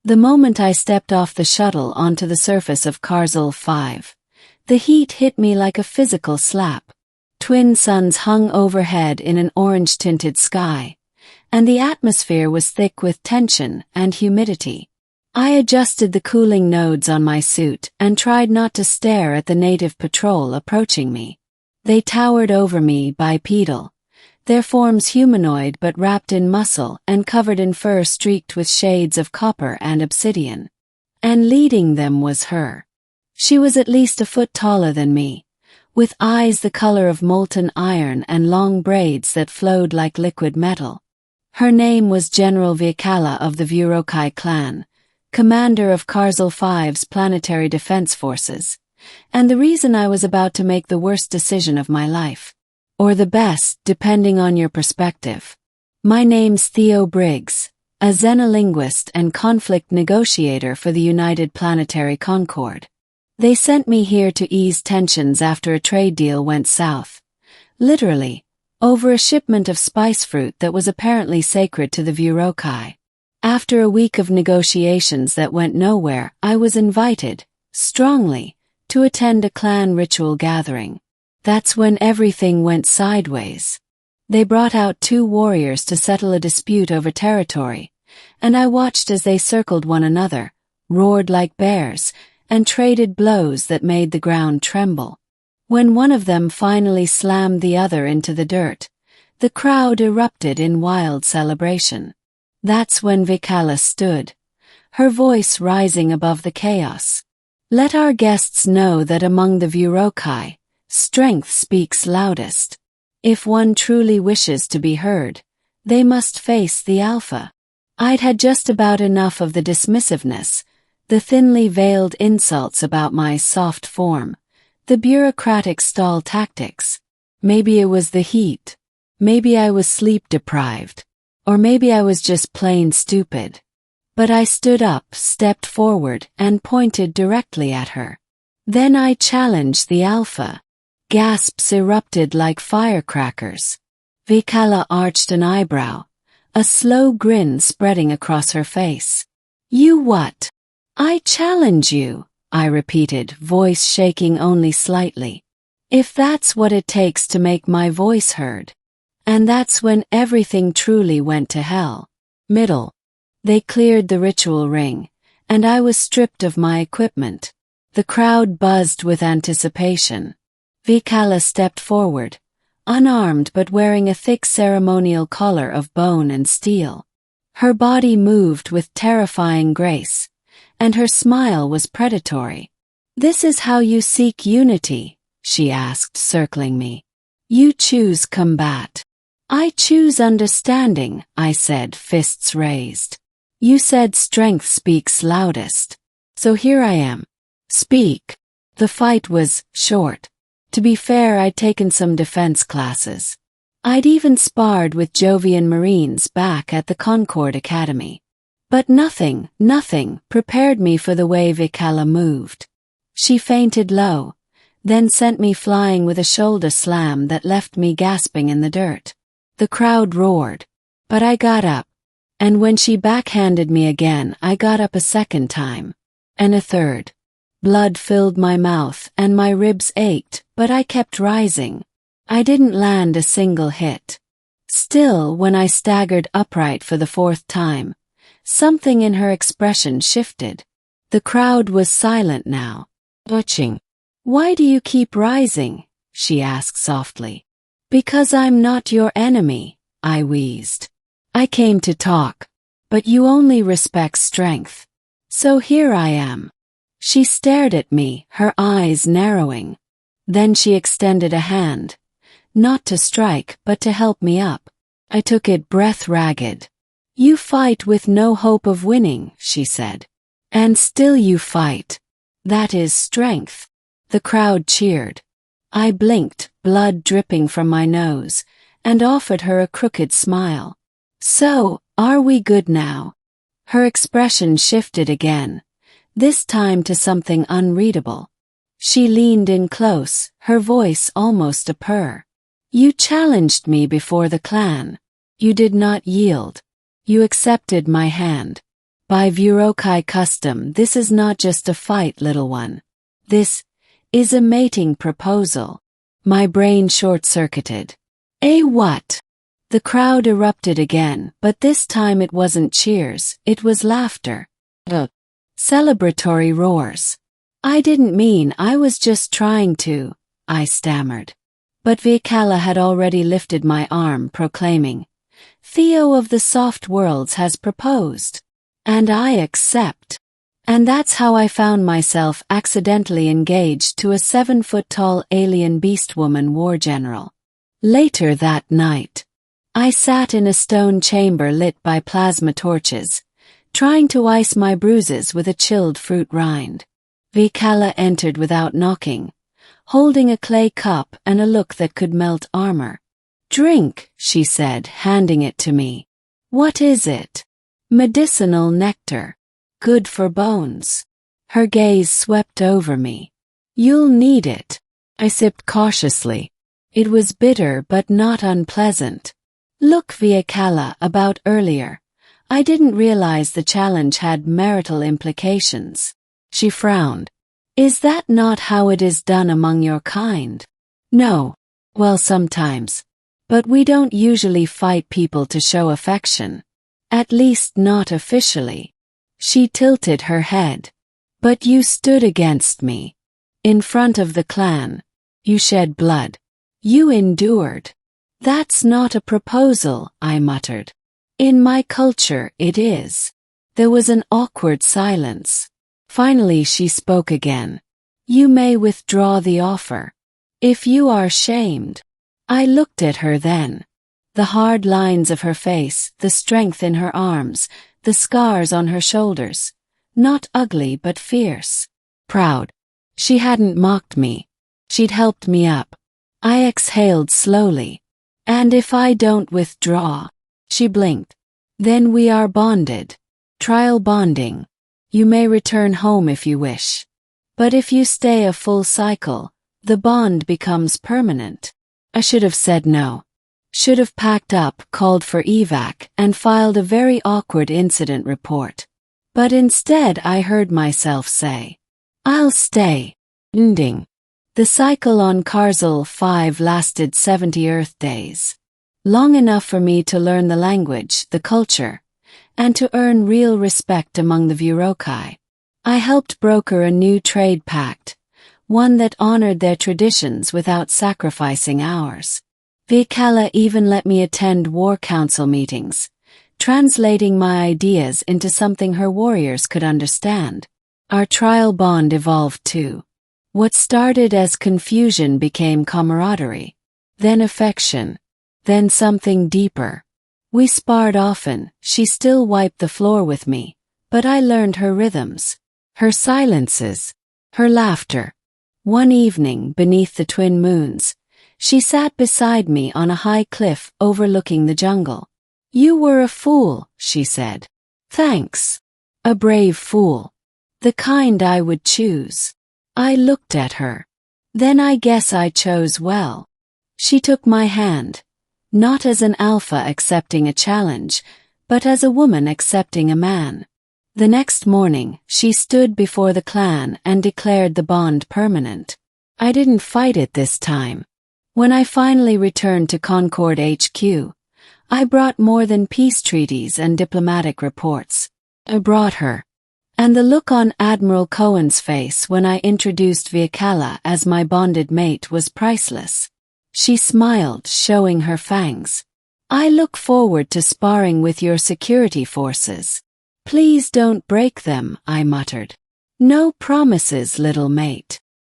The moment I stepped off the shuttle onto the surface of Karzul 5, the heat hit me like a physical slap. Twin suns hung overhead in an orange-tinted sky, and the atmosphere was thick with tension and humidity. I adjusted the cooling nodes on my suit and tried not to stare at the native patrol approaching me. They towered over me bipedal, their forms humanoid but wrapped in muscle and covered in fur streaked with shades of copper and obsidian. And leading them was her. She was at least a foot taller than me, with eyes the color of molten iron and long braids that flowed like liquid metal. Her name was General Vikala of the Vurokai clan, commander of Karzul 5's planetary defense forces, and the reason I was about to make the worst decision of my life. Or the best, depending on your perspective. My name's Theo Briggs, a xenolinguist and conflict negotiator for the United Planetary Concord. They sent me here to ease tensions after a trade deal went south. Literally, over a shipment of spice fruit that was apparently sacred to the Vurokai. After a week of negotiations that went nowhere, I was invited, strongly, to attend a clan ritual gathering. That's when everything went sideways. They brought out 2 warriors to settle a dispute over territory, and I watched as they circled one another, roared like bears, and traded blows that made the ground tremble. When one of them finally slammed the other into the dirt, the crowd erupted in wild celebration. That's when Vikala stood, her voice rising above the chaos. Let our guests know that among the Vurokai, strength speaks loudest. If one truly wishes to be heard, they must face the Alpha. I'd had just about enough of the dismissiveness, the thinly veiled insults about my soft form, the bureaucratic stall tactics. Maybe it was the heat. Maybe I was sleep-deprived. Or maybe I was just plain stupid. But I stood up, stepped forward, and pointed directly at her. Then I challenged the Alpha. Gasps erupted like firecrackers. Vikala arched an eyebrow, a slow grin spreading across her face. You what? I challenge you, I repeated, voice shaking only slightly. If that's what it takes to make my voice heard. And that's when everything truly went to hell. Middle. They cleared the ritual ring, and I was stripped of my equipment. The crowd buzzed with anticipation. Vikala stepped forward, unarmed but wearing a thick ceremonial collar of bone and steel. Her body moved with terrifying grace, and her smile was predatory. This is how you seek unity, she asked, circling me. You choose combat. I choose understanding, I said, fists raised. You said strength speaks loudest. So here I am. Speak. The fight was short. To be fair, I'd taken some defense classes. I'd even sparred with Jovian Marines back at the Concord Academy. But nothing prepared me for the way Vikala moved. She fainted low, then sent me flying with a shoulder slam that left me gasping in the dirt. The crowd roared, but I got up. And when she backhanded me again, I got up a second time. And a third. Blood filled my mouth and my ribs ached, but I kept rising. I didn't land a single hit. Still, when I staggered upright for the 4th time, something in her expression shifted. The crowd was silent now. Watching. Why do you keep rising? She asked softly. Because I'm not your enemy, I wheezed. I came to talk. But you only respect strength. So here I am. She stared at me, her eyes narrowing. Then she extended a hand. Not to strike, but to help me up. I took it breath-ragged. You fight with no hope of winning, she said. And still you fight. That is strength. The crowd cheered. I blinked, blood dripping from my nose, and offered her a crooked smile. So, are we good now? Her expression shifted again, this time to something unreadable. She leaned in close, her voice almost a purr. You challenged me before the clan. You did not yield. You accepted my hand. By Vurokai custom, this is not just a fight, little one. This is a mating proposal. My brain short-circuited. A what? The crowd erupted again, but this time it wasn't cheers, it was laughter. Celebratory roars. I didn't mean, I was just trying to, I stammered. But Viekala had already lifted my arm, proclaiming, Theo of the Soft Worlds has proposed. And I accept. And that's how I found myself accidentally engaged to a 7-foot-tall alien beastwoman war general. Later that night, I sat in a stone chamber lit by plasma torches, trying to ice my bruises with a chilled fruit rind. Viekala entered without knocking, holding a clay cup and a look that could melt armor. Drink, she said, handing it to me. What is it? Medicinal nectar. Good for bones. Her gaze swept over me. You'll need it. I sipped cautiously. It was bitter but not unpleasant. Look, Viekala, about earlier. I didn't realize the challenge had marital implications. She frowned. Is that not how it is done among your kind? No. Well, sometimes. But we don't usually fight people to show affection. At least not officially. She tilted her head. But you stood against me. In front of the clan. You shed blood. You endured. That's not a proposal, I muttered. In my culture, it is. There was an awkward silence. Finally she spoke again. You may withdraw the offer. If you are shamed. I looked at her then. The hard lines of her face, the strength in her arms, the scars on her shoulders. Not ugly but fierce. Proud. She hadn't mocked me. She'd helped me up. I exhaled slowly. And if I don't withdraw? She blinked. Then we are bonded. Trial bonding. You may return home if you wish. But if you stay a full cycle, the bond becomes permanent. I should have said no. Should have packed up, called for evac, and filed a very awkward incident report. But instead I heard myself say, I'll stay. Ending. The cycle on Karzul 5 lasted 70 Earth days. Long enough for me to learn the language, the culture, and to earn real respect among the Vurokai. I helped broker a new trade pact, one that honored their traditions without sacrificing ours. Viekala even let me attend war council meetings, translating my ideas into something her warriors could understand. Our trial bond evolved too. What started as confusion became camaraderie, then affection, then something deeper. We sparred often, she still wiped the floor with me, but I learned her rhythms, her silences, her laughter. One evening, beneath the twin moons, she sat beside me on a high cliff overlooking the jungle. You were a fool, she said. Thanks. A brave fool. The kind I would choose. I looked at her. Then I guess I chose well. She took my hand, not as an alpha accepting a challenge, but as a woman accepting a man. The next morning, she stood before the clan and declared the bond permanent. I didn't fight it this time. When I finally returned to Concord HQ, I brought more than peace treaties and diplomatic reports. I brought her. And the look on Admiral Cohen's face when I introduced Viekala as my bonded mate was priceless. She smiled, showing her fangs. I look forward to sparring with your security forces. Please don't break them, I muttered. No promises, little mate.